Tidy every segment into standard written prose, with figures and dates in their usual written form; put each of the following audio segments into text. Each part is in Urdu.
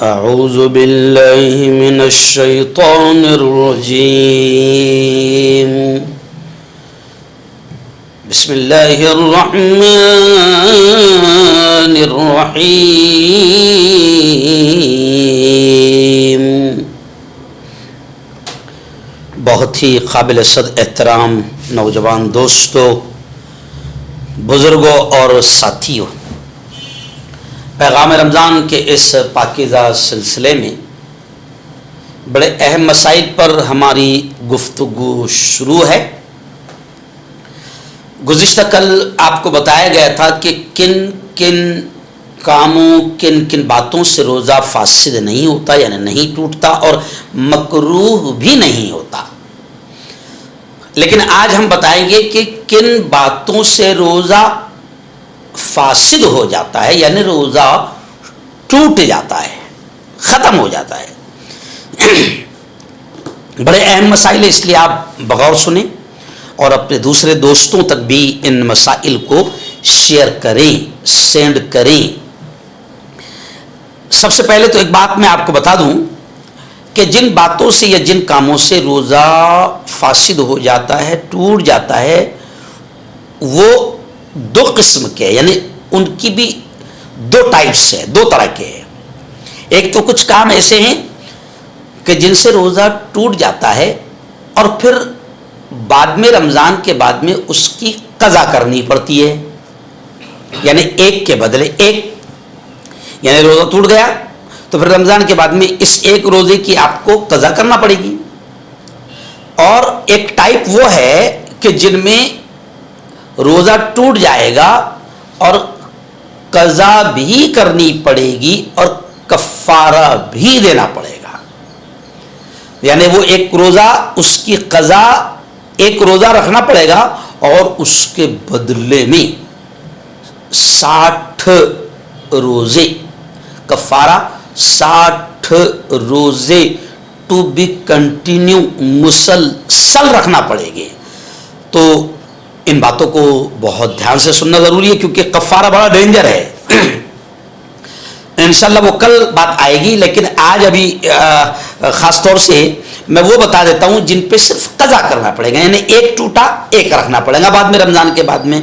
اعوذ باللہ من الشیطان الرجیم بسم اللہ الرحمن الرحیم۔ بہت ہی قابل صد احترام نوجوان دوستوں، بزرگوں اور ساتھیوں، پیغام رمضان کے اس پاکیزہ سلسلے میں بڑے اہم مسائل پر ہماری گفتگو شروع ہے۔ گزشتہ کل آپ کو بتایا گیا تھا کہ کن کن کاموں، کن کن باتوں سے روزہ فاسد نہیں ہوتا، یعنی نہیں ٹوٹتا، اور مکروہ بھی نہیں ہوتا۔ لیکن آج ہم بتائیں گے کہ کن باتوں سے روزہ فاسد ہو جاتا ہے، یعنی روزہ ٹوٹ جاتا ہے، ختم ہو جاتا ہے۔ بڑے اہم مسائل ہیں، اس لیے آپ بغور سنیں اور اپنے دوسرے دوستوں تک بھی ان مسائل کو شیئر کریں، سینڈ کریں۔ سب سے پہلے تو ایک بات میں آپ کو بتا دوں کہ جن باتوں سے یا جن کاموں سے روزہ فاسد ہو جاتا ہے، ٹوٹ جاتا ہے، وہ دو قسم کے، یعنی ان کی بھی دو ٹائپس ہیں، دو طرح کے ہیں۔ ایک تو کچھ کام ایسے ہیں کہ جن سے روزہ ٹوٹ جاتا ہے اور پھر بعد میں، رمضان کے بعد میں اس کی قضا کرنی پڑتی ہے، یعنی ایک کے بدلے ایک، یعنی روزہ ٹوٹ گیا تو پھر رمضان کے بعد میں اس ایک روزے کی آپ کو قضا کرنا پڑے گی۔ اور ایک ٹائپ وہ ہے کہ جن میں روزہ ٹوٹ جائے گا اور قضا بھی کرنی پڑے گی اور کفارہ بھی دینا پڑے گا، یعنی وہ ایک روزہ، اس کی قضا ایک روزہ رکھنا پڑے گا اور اس کے بدلے میں 60 روزے کفارہ، 60 روزے ٹو بی کنٹینیو، مسلسل رکھنا پڑے گے۔ تو ان باتوں کو بہت دھیان سے سننا ضروری ہے، کیونکہ کفارہ بڑا ڈینجر ہے۔ انشاءاللہ وہ کل بات آئے گی، لیکن آج ابھی خاص طور سے میں وہ بتا دیتا ہوں جن پہ صرف قضا کرنا پڑے گا، یعنی ایک ٹوٹا ایک رکھنا پڑے گا بعد میں، رمضان کے بعد میں۔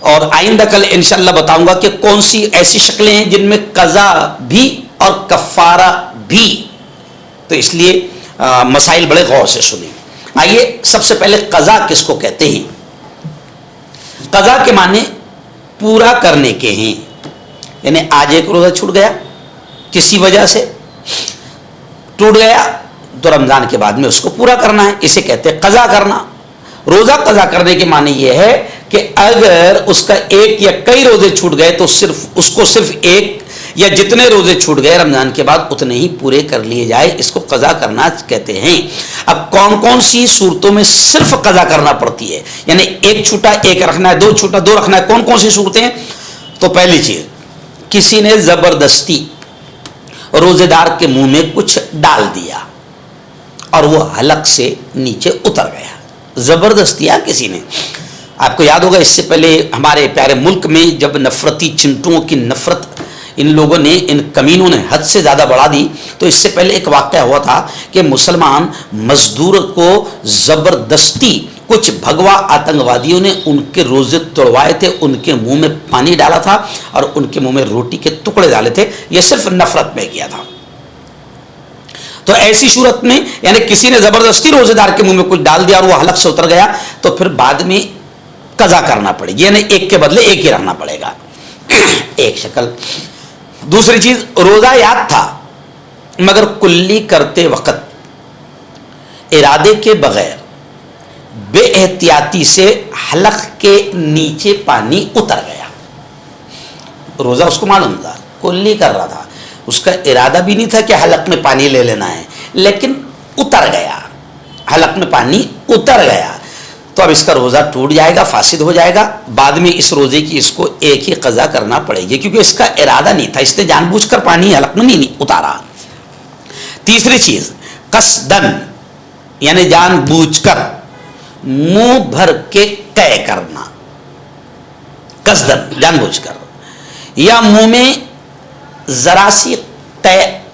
اور آئندہ کل انشاءاللہ بتاؤں گا کہ کون سی ایسی شکلیں ہیں جن میں قضا بھی اور کفارہ بھی۔ تو اس لیے مسائل بڑے غور سے سنیں۔ آئیے سب سے پہلے قضا کس کو کہتے ہیں؟ قضا کے معنی پورا کرنے کے ہیں، یعنی آج ایک روزہ چھوٹ گیا، کسی وجہ سے ٹوٹ گیا، تو رمضان کے بعد میں اس کو پورا کرنا ہے، اسے کہتے ہیں قضا کرنا۔ روزہ قضا کرنے کے معنی یہ ہے کہ اگر اس کا ایک یا کئی روزے چھوٹ گئے تو صرف اس کو صرف ایک یا جتنے روزے چھوٹ گئے رمضان کے بعد اتنے ہی پورے کر لیے جائے، اس کو قضا کرنا کہتے ہیں۔ اب کون کون سی صورتوں میں صرف قضا کرنا پڑتی ہے، یعنی ایک چھوٹا ایک رکھنا ہے، دو چھوٹا دو رکھنا ہے، کون کون سی صورتیں ہیں؟ تو پہلی چیز، کسی نے زبردستی روزے دار کے منہ میں کچھ ڈال دیا اور وہ حلق سے نیچے اتر گیا، زبردستی کسی نے۔ آپ کو یاد ہوگا اس سے پہلے ہمارے پیارے ملک میں جب نفرتی چنٹوؤں کی نفرت ان لوگوں نے، ان کمینوں نے حد سے زیادہ بڑھا دی، تو اس سے پہلے ایک واقعہ ہوا تھا کہ مسلمان مزدور کو زبردستی کچھ بھگوا آتنکوادیوں نے ان کے روزے توڑوائے تھے، ان کے منہ میں پانی ڈالا تھا اور ان کے منہ میں روٹی کے ٹکڑے ڈالے تھے، یہ صرف نفرت میں کیا تھا۔ تو ایسی صورت میں یعنی کسی نے زبردستی روزے دار کے منہ میں کچھ ڈال دیا اور وہ حلق سے اتر گیا، تو پھر بعد میں قضا کرنا پڑے گی، یعنی ایک کے بدلے ایک ہی رہنا پڑے گا، ایک شکل۔ دوسری چیز، روزہ یاد تھا مگر کلی کرتے وقت ارادے کے بغیر بے احتیاطی سے حلق کے نیچے پانی اتر گیا، روزہ اس کو معلوم تھا، کلی کر رہا تھا، اس کا ارادہ بھی نہیں تھا کہ حلق میں پانی لے لینا ہے، لیکن اتر گیا، حلق میں پانی اتر گیا، تو اب اس کا روزہ ٹوٹ جائے گا، فاسد ہو جائے گا، بعد میں اس روزے کی اس کو ایک ہی قضا کرنا پڑے گی، کیونکہ اس کا ارادہ نہیں تھا، اس نے جان بوجھ کر پانی حلق میں نہیں اتارا۔ تیسری چیز، قصدن، یعنی جان بوجھ کر منہ بھر کے قے کرنا، قصدن جان بوجھ کر، یا منہ میں ذرا سی قے